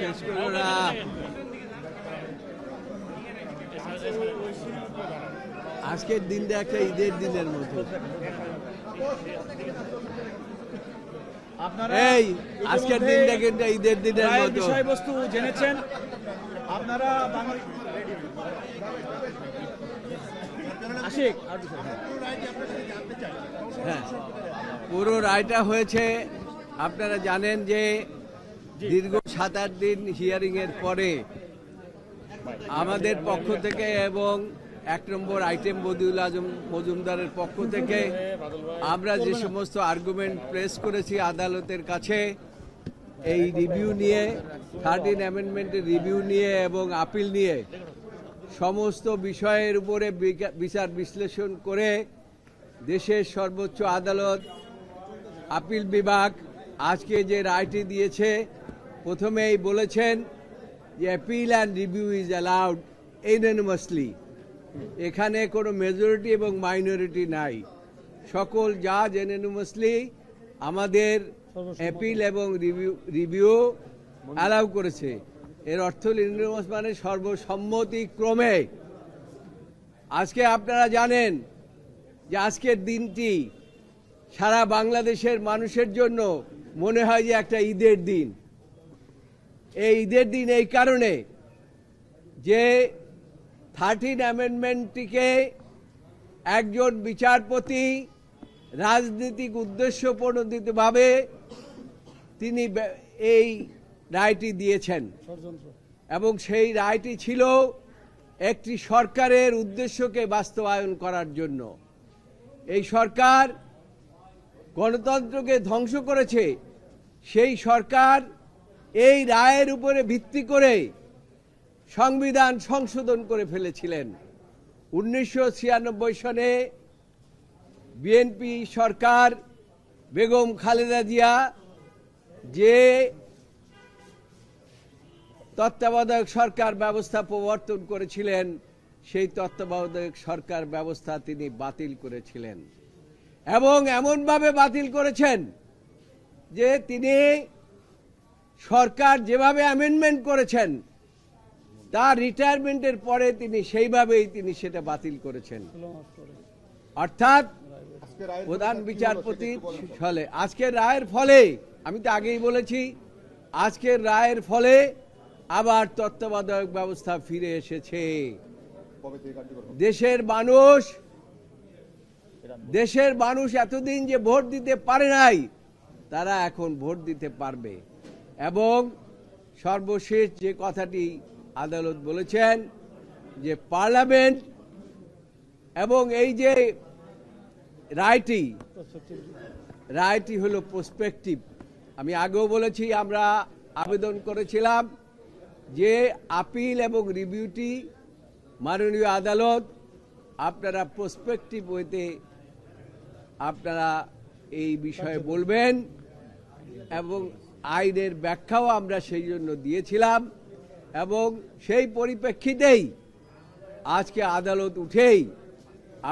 শেষ করো না। আজকের দিনটা একটা ঈদের দিনের মতো। এই আজকের দিনটা কিন্তু ঈদের দিনের মতো। বিষয়বস্তু জেনেছেন আপনারা। হ্যাঁ, পুরো রায়টা হয়েছে আপনারা জানেন যে দীর্ঘ 7-8 দিন হিয়ারিং এর পরে আমাদের পক্ষ থেকে এবং 1 নম্বর আইটেম বদিউল আজম মজুমদারের পক্ষ থেকে আমরা যে সমস্ত আর্গুমেন্ট প্রেস করেছি আদালতের কাছে এই রিভিউ নিয়ে, 13 অ্যামেন্ডমেন্টের রিভিউ নিয়ে এবং আপিল নিয়ে সমস্ত বিষয়ের উপরে বিচার বিশ্লেষণ করে দেশের সর্বোচ্চ আদালত আপিল বিভাগ আজকে যে রায়টি দিয়েছে, প্রথমেই বলেছেন যে appeal and review is allowed unanimously. এখানে কোনো মেজরিটি এবং মাইনরিটি নাই, সকল জাজ ইউনানিমাসলি আমাদের অ্যাপিল এবং রিভিউ অ্যালাউ করেছে। এর অর্থ ইউনানিমাস মানে সর্বসম্মতিক্রমে। আজকে আপনারা জানেন যে আজকের দিনটি সারা বাংলাদেশের মানুষের জন্য মনে হয় যে একটা ঈদের দিন। এই ঈদের দিন এই কারণে যে 13 অ্যামেন্ডমেন্টটিকে একজন বিচারপতি রাজনৈতিক উদ্দেশ্য প্রণোদিতভাবে তিনি এই রায়টি দিয়েছেন এবং সেই রায়টি ছিল একটি সরকারের উদ্দেশ্যকে বাস্তবায়ন করার জন্য। এই সরকার গণতন্ত্রকে ধ্বংস করেছে, সেই সরকার এই রায়ের উপরে ভিত্তি করে সংবিধান সংশোধন করে ফেলেছিলেন। 1996 সনে বিএনপি সরকার বেগম খালেদা জিয়া যে তত্ত্বাবধায়ক সরকার ব্যবস্থা প্রবর্তন করেছিলেন, সেই তত্ত্বাবধায়ক সরকার ব্যবস্থা তিনি বাতিল করেছিলেন এবং এমনভাবে বাতিল করেছেন যে তিনি সরকার যেভাবে অ্যামেন্ডমেন্ট করেছেন তার রিটায়ারমেন্টের পরে তিনি সেইভাবেই তিনি সেটা বাতিল করেছেন। অর্থাৎ প্রধান বিচারপতি ফলে আজকের রায়ের ফলে, আমি তো আগেই বলেছি, আজকের রায়ের ফলে আবার তত্ত্বাবধায়ক ব্যবস্থা ফিরে এসেছে। দেশের মানুষ এতদিন যে ভোট দিতে পারে নাই, তারা এখন ভোট দিতে পারবে। এবং সর্বশেষ যে কথাটি আদালত বলেছেন যে পার্লামেন্ট এবং এই যে রায়টি হলো প্রসপেক্টিভ। আমি আগেও বলেছি, আমরা আবেদন করেছিলাম যে আপিল এবং রিভিউটি মাননীয় আদালত আপনারা প্রসপেক্টিভ ওয়েতে আপনারা এই বিষয়ে বলবেন এবং আইনের ব্যাখ্যাও আমরা সেই জন্য দিয়েছিলাম এবং সেই পরিপ্রেক্ষিতেই আজকে আদালত উঠেই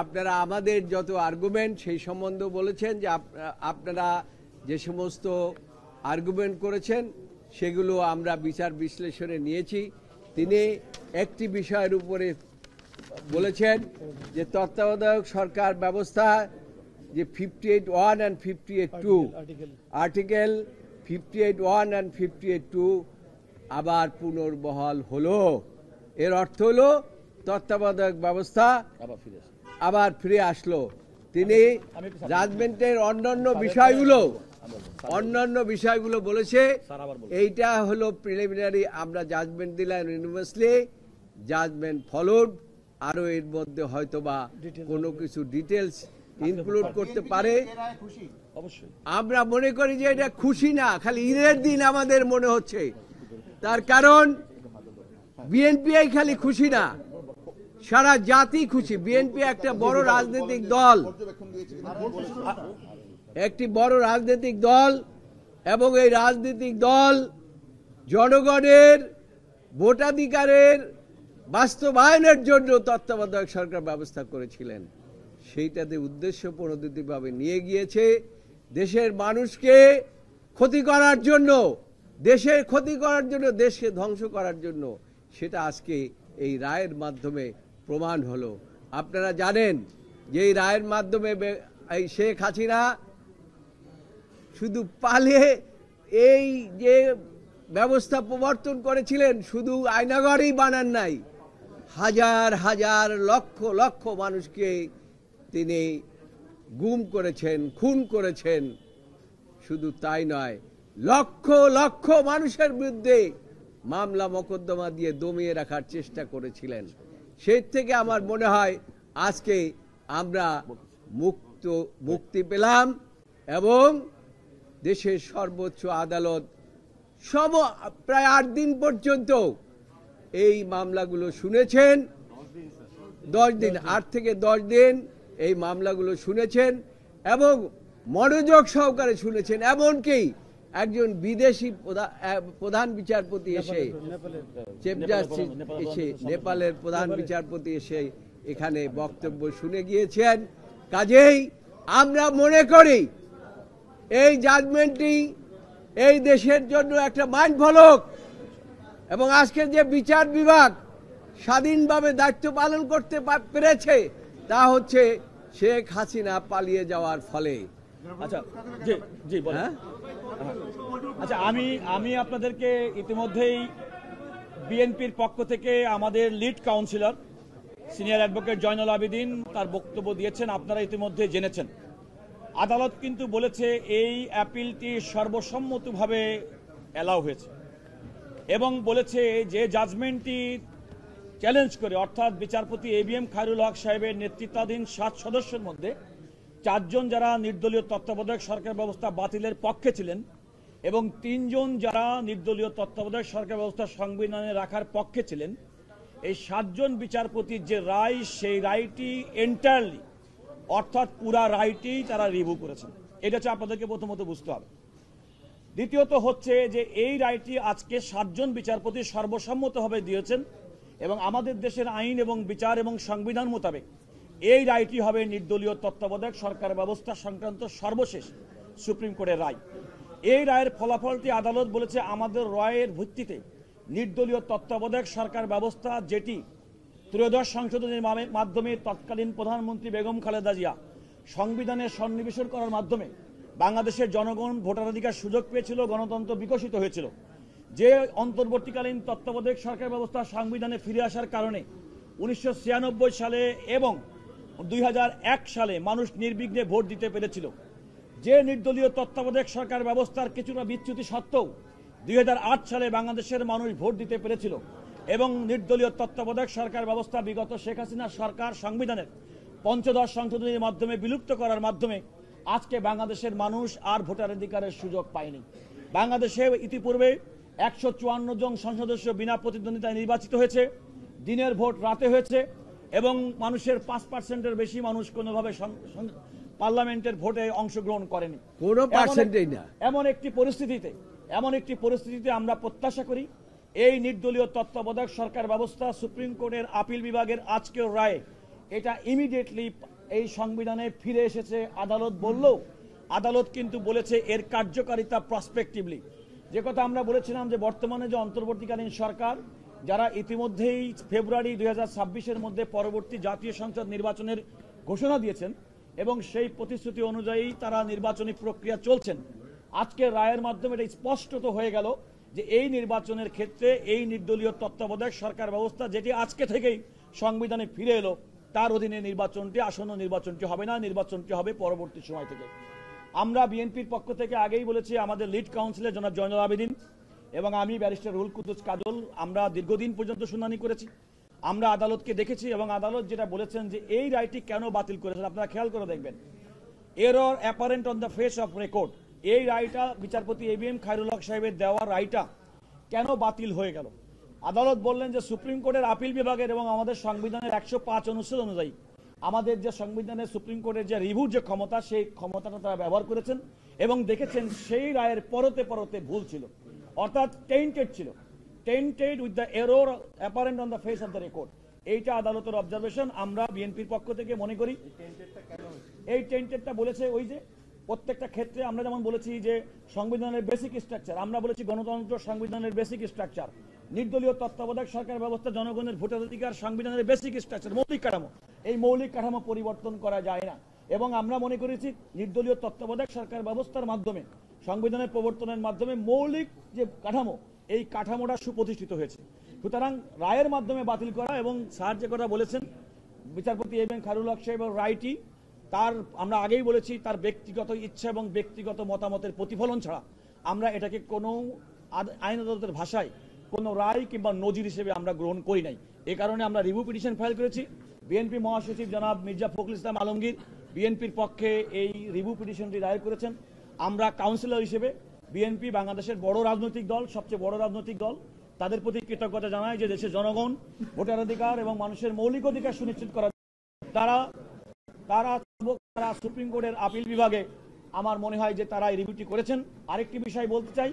আপনারা আমাদের যত আর্গুমেন্ট সেই সম্বন্ধে বলেছেন যে আপনারা যে সমস্ত আর্গুমেন্ট করেছেন সেগুলো আমরা বিচার বিশ্লেষণে নিয়েছি। তিনি একটি বিষয়ের উপরে বলেছেন যে তত্ত্বাবধায়ক সরকার ব্যবস্থা যে 58(1) and 58(2) আর্টিকেল 58(1) and 58(2) আবার পুনর্বহাল হলো। এর অর্থ হলো তত্ত্বাবধায়ক ব্যবস্থা আবার ফিরে আসলো। তিনি জাজমেন্টের অন্যান্য বিষয়গুলো বলেছে, এইটা হলো প্রিলিমিনারি, আমরা জাজমেন্ট দিলাম ইউনিভার্সালি, জাজমেন্ট ফলোড, আরো এর মধ্যে হয়তোবা কোনো কিছু ডিটেলস ইনক্লুড করতে পারে। আমরা মনে করি যে এটা খুশি না, খালি ঈদের দিন আমাদের মনে হচ্ছে। তার কারণ বিএনপি খালি খুশি না, সারা জাতি খুশি। বিএনপি একটা বড় রাজনৈতিক দল, একটি বড় রাজনৈতিক দল এবং এই রাজনৈতিক দল জনগণের ভোটাধিকারের বাস্তবায়নের জন্য তত্ত্বাবধায়ক সরকার ব্যবস্থা করেছিলেন। সেইটাতে উদ্দেশ্য প্রণোদিতভাবে নিয়ে গিয়েছে দেশের মানুষকে ক্ষতি করার জন্য, দেশের ক্ষতি করার জন্য, দেশকে ধ্বংস করার জন্য, সেটা আজকে এই রায়ের মাধ্যমে প্রমাণ হলো। আপনারা জানেন যে এই রায়ের মাধ্যমে এই শেখ হাসিনা শুধু পালিয়ে এই যে ব্যবস্থা প্রবর্তন করেছিলেন, শুধু আয়নাঘরই বানান নাই, হাজার হাজার লক্ষ লক্ষ মানুষকে তিনি গুম করেছেন, খুন করেছেন। শুধু তাই নয়, লক্ষ লক্ষ মানুষের বিরুদ্ধে মামলা মোকদ্দমা দিয়ে দমিয়ে রাখার চেষ্টা করেছিলেন। সেই থেকে আমার মনে হয় আজকে আমরা মুক্তি পেলাম এবং দেশের সর্বোচ্চ আদালত প্রায় 8 দিন পর্যন্ত এই মামলাগুলো শুনেছেন। 10 দিন, 8 থেকে 10 দিন এই মামলাগুলো শুনেছেন এবং মনোযোগ সহকারে শুনেছেন। এমনকি একজন বিদেশি প্রধান বিচারপতি এসে, চিফ জাস্টিস এসে, নেপালের প্রধান বিচারপতি এসে এখানে বক্তব্য শুনে গিয়েছেন। কাজেই আমরা মনে করি এই জাজমেন্টটি এই দেশের জন্য একটা মাইলফলক এবং আজকের যে বিচার বিভাগ স্বাধীনভাবে দায়িত্ব পালন করতে পেরেছে তা হচ্ছে শেখ হাসিনা পালিয়ে যাওয়ার ফলে। আচ্ছা, জি জি বলেন। আচ্ছা, আমি আপনাদেরকে ইতিমধ্যেই বিএনপির পক্ষ থেকে আমাদের lead counsellor senior advocate Zainul Abedin তার বক্তব্য দিয়েছেন, আপনারা ইতিমধ্যে জেনেছেন। আদালত কিন্তু বলেছে এই অ্যাপিলটি সর্বসম্মতভাবে অ্যালাউ হয়েছে এবং বলেছে যে জাজমেন্টটি চ্যালেঞ্জ করে, অর্থাৎ বিচারপতি ABM খায়রুল হক সাহেবের নেতৃত্বাধীন 7 সদস্যের মধ্যে 4 জন যারা নির্দলীয় তত্ত্বাবধায়ক সরকার ব্যবস্থা বাতিলের পক্ষে ছিলেন এবং 3 জন যারা নির্দলীয় তত্ত্বাবধায়ক সরকার ব্যবস্থা সংবিধানে রাখার পক্ষে ছিলেন, এই 7 জন বিচারপতির যে রায়, সেই রায়টি এন্টায়ারলি, অর্থাৎ পুরা রায়টি তারা রিভিউ করেছেন। এটা হচ্ছে আপনাদেরকে প্রথমত বুঝতে হবে। দ্বিতীয়ত হচ্ছে যে এই রায়টি আজকে 7 জন বিচারপতি সর্বসম্মতভাবে দিয়েছেন এবং আমাদের দেশের আইন এবং বিচার এবং সংবিধান মোতাবেক এই রায়টি হবে নির্দলীয় তত্ত্বাবধায়ক সরকার ব্যবস্থা সংক্রান্ত সর্বশেষ সুপ্রিম কোর্টের রায়। এই রায়ের ফলাফলটি আদালত বলেছে আমাদের রায়ের ভিত্তিতে নির্দলীয় তত্ত্বাবধায়ক সরকার ব্যবস্থা, যেটি ত্রয়োদশ সংশোধনীর মাধ্যমে তৎকালীন প্রধানমন্ত্রী বেগম খালেদা জিয়া সংবিধানে সন্নিবেশন করার মাধ্যমে বাংলাদেশের জনগণ ভোটাধিকার সুযোগ পেয়েছিল, গণতন্ত্র বিকশিত হয়েছিল। যে অন্তর্বর্তীকালীন তত্ত্বাবধায়ক সরকার ব্যবস্থা সংবিধানে ফিরে আসার কারণে 1996 সালে এবং 2001 সালে মানুষ নির্বিঘ্নে ভোট দিতে পেরেছিল। যে নির্দলীয় তত্ত্বাবধায়ক সরকার ব্যবস্থার কিছুটা বিচ্যুতি সত্ত্বেও 2008 সালে বাংলাদেশের মানুষ ভোট দিতে পেরেছিল এবং নির্দলীয় তত্ত্বাবধায়ক সরকার ব্যবস্থা বিগত শেখ হাসিনা সরকার সংবিধানের ৫০ সংশোধনীর মাধ্যমে বিলুপ্ত করার মাধ্যমে আজকে বাংলাদেশের মানুষ আর ভোটাধিকারের সুযোগ পায়নি। বাংলাদেশে ইতিপূর্বে 154 জন সংসদ সদস্য বিনা প্রতিদ্বন্দ্বিতায় নির্বাচিত হয়েছে, দিনের ভোট রাতে হয়েছে এবং মানুষের 5%-এর বেশি মানুষ কোনোভাবে পার্লামেন্টের ভোটে অংশগ্রহণ করেনি। কোনো পার্সেন্টেই না। এমন একটি পরিস্থিতিতে আমরা প্রত্যাশা করি এই নির্দলীয় তত্ত্বাবধায়ক সরকার ব্যবস্থা সুপ্রিম কোর্টের আপিল বিভাগের আজকের রায়ে এটা ইমিডিয়েটলি এই সংবিধানে ফিরে এসেছে। আদালত বললেও আদালত কিন্তু বলেছে এর কার্যকারিতা প্রসপেক্টিভলি। যে কথা আমরা বলেছিলাম যে বর্তমানে যে অন্তর্বর্তীকালীন সরকার, যারা ইতিমধ্যেই ফেব্রুয়ারি 2026-এর মধ্যে পরবর্তী জাতীয় সংসদ নির্বাচনের ঘোষণা দিয়েছেন এবং সেই প্রতিশ্রুতি অনুযায়ী তারা নির্বাচনী প্রক্রিয়া চলছেন, আজকের রায়ের মাধ্যমে এটা স্পষ্টত হয়ে গেল যে এই নির্বাচনের ক্ষেত্রে এই নির্দলীয় তত্ত্বাবধায়ক সরকার ব্যবস্থা, যেটি আজকে থেকেই সংবিধানে ফিরে এলো, তার অধীনে নির্বাচনটি, আসন্ন নির্বাচনটি হবে না, নির্বাচনটি হবে পরবর্তী সময় থেকে। আমরা বিএনপির পক্ষ থেকে আগেই বলেছি, আমাদের লিড কাউন্সিলর জনাব জয়নুল আবেদিন এবং আমি ব্যারিস্টার রুহুল কুদ্দুস কাজল, আমরা দীর্ঘদিন পর্যন্ত শুনানি করেছি, আমরা আদালতকে দেখেছি এবং আদালত যেটা বলেছেন যে এই রায়টি কেন বাতিল করেছেন আপনারা খেয়াল করে দেখবেন। Error apparent on the face of record, এই রায়টা বিচারপতি ABM খায়রুল হক সাহেবের দেওয়া রায়টা কেন বাতিল হয়ে গেল। আদালত বললেন যে সুপ্রিম কোর্টের আপিল বিভাগের এবং আমাদের সংবিধানের 105 অনুচ্ছেদ অনুযায়ী আমাদের যে সংবিধানের সুপ্রিম কোর্টের যে রিভিউর যে ক্ষমতা, সেই ক্ষমতাটা তারা ব্যবহার করেছেন এবং দেখেছেন সেই রায়ের পরতে পরতে ভুল ছিল, অর্থাৎ টেইন্টেড ছিল, tainted with the error apparent on the face of the record. এইটা আদালতের অবজারভেশন। আমরা বিএনপির পক্ষ থেকে মনে করি এই টেইন্টেডটা বলেছে ওই যে প্রত্যেকটা ক্ষেত্রে আমরা যেমন বলেছি যে সংবিধানের বেসিক স্ট্রাকচার, আমরা বলেছি গণতন্ত্র সংবিধানের বেসিক স্ট্রাকচার, নির্দলীয় তত্ত্বাবধায়ক সরকার ব্যবস্থা জনগণের ভোটার অধিকার সংবিধানের বেসিক স্ট্রাকচার, মৌলিক কাঠামো। এই মৌলিক কাঠামো পরিবর্তন করা যায় না এবং আমরা মনে করেছি নির্দলীয় তত্ত্বাবধায়ক সরকার ব্যবস্থার মাধ্যমে সংবিধানের প্রবর্তনের মাধ্যমে মৌলিক যে কাঠামো, এই কাঠামোটা সুপ্রতিষ্ঠিত হয়েছে। সুতরাং রায়ের মাধ্যমে বাতিল করা এবং স্যার যে কথা বলেছেন বিচারপতি এম এম খায়রুল হক সাহেব রায়টি, তার আমরা আগেই বলেছি তার ব্যক্তিগত ইচ্ছা এবং ব্যক্তিগত মতামতের প্রতিফলন ছাড়া আমরা এটাকে কোনো আইন আদালতের ভাষায় কোনো রায় কিংবা নজির হিসেবে আমরা গ্রহণ করি নাই। এই কারণে আমরা রিভিউ পিটিশন ফাইল করেছি। বিএনপি মহাসচিব জনাব মির্জা ফখরুল ইসলাম আলমগীর বিএনপির পক্ষে এই রিভিউ পিটিশনটি দায়ের করেছেন। আমরা কাউন্সিলর হিসেবে বিএনপি বাংলাদেশের বড় রাজনৈতিক দল, সবচেয়ে বড় রাজনৈতিক দল, তাদের প্রতি কৃতজ্ঞতা জানাই যে দেশের জনগণ ভোটাধিকার এবং মানুষের মৌলিক অধিকার সুনিশ্চিত করার তারা সুপ্রিম কোর্টের আপিল বিভাগে আমার মনে হয় যে তারা এই রিভিউটি করেছেন। আরেকটি বিষয় বলতে চাই,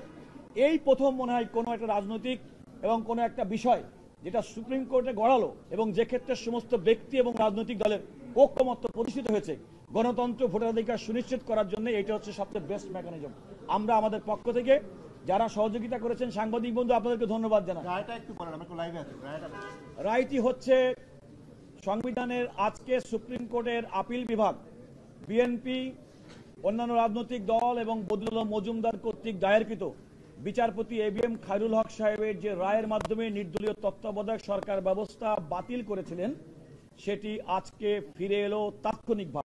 এই প্রথম মনে হয় কোনো একটা রাজনৈতিক এবং কোনো একটা বিষয় যেটা সুপ্রিম কোর্টে গড়ালো এবং যে ক্ষেত্রে সমস্ত ব্যক্তি এবং রাজনৈতিক দলের ঐক্যমত্য প্রতিষ্ঠিত হয়েছে গণতন্ত্র ভোটাধিকার সুনিশ্চিত করার জন্য, এটা হচ্ছে সবচেয়ে বেস্ট মেকানিজম। আমরা আমাদের পক্ষ থেকে যারা সহযোগিতা করেছেন সাংবাদিক বন্ধু আপনাদেরকে ধন্যবাদ জানাই। রায়টি হচ্ছে সংবিধানের আজকে সুপ্রিম কোর্টের আপিল বিভাগ, বিএনপি, অন্যান্য রাজনৈতিক দল এবং বদরুল আলম মজুমদার কর্তৃক দায়েরকৃত বিচারপতি এ বি এম খায়রুল হক সাহেবের যে রায়ের মাধ্যমে নির্দলীয় তত্ত্বাবধায়ক সরকার ব্যবস্থা বাতিল করেছিলেন সেটি আজকে ফিরে এলো তাৎক্ষণিকভাবে।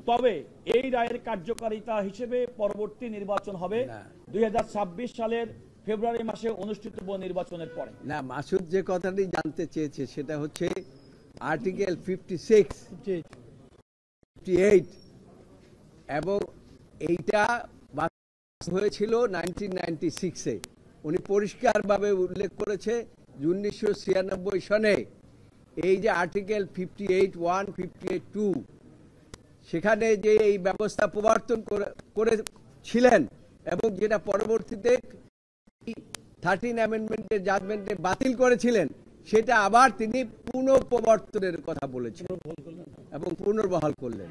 তবে এই রায়ের কার্যকারিতা হিসেবে পরবর্তী নির্বাচন হবে 2026 সালের ফেব্রুয়ারি মাসে অনুষ্ঠিতব্য নির্বাচনের পরে। না, মাসুদ যে কথাটি জানতে চেয়েছে সেটা হচ্ছে আর্টিকেল 56, 58 এবং এইটা হয়েছিল 1996-এ। উনি পরিষ্কারভাবে উল্লেখ করেছে 1996 সনে এই যে আর্টিকেল 58(1), 58(2) সেখানে যে এই ব্যবস্থা প্রবর্তন করেছিলেন এবং যেটা পরবর্তীতে 13 অ্যামেন্ডমেন্টের জাজমেন্টে বাতিল করেছিলেন, সেটা আবার তিনি পুনঃপ্রবর্তনের কথা বলেছেন এবং পুনর্বহাল করলেন।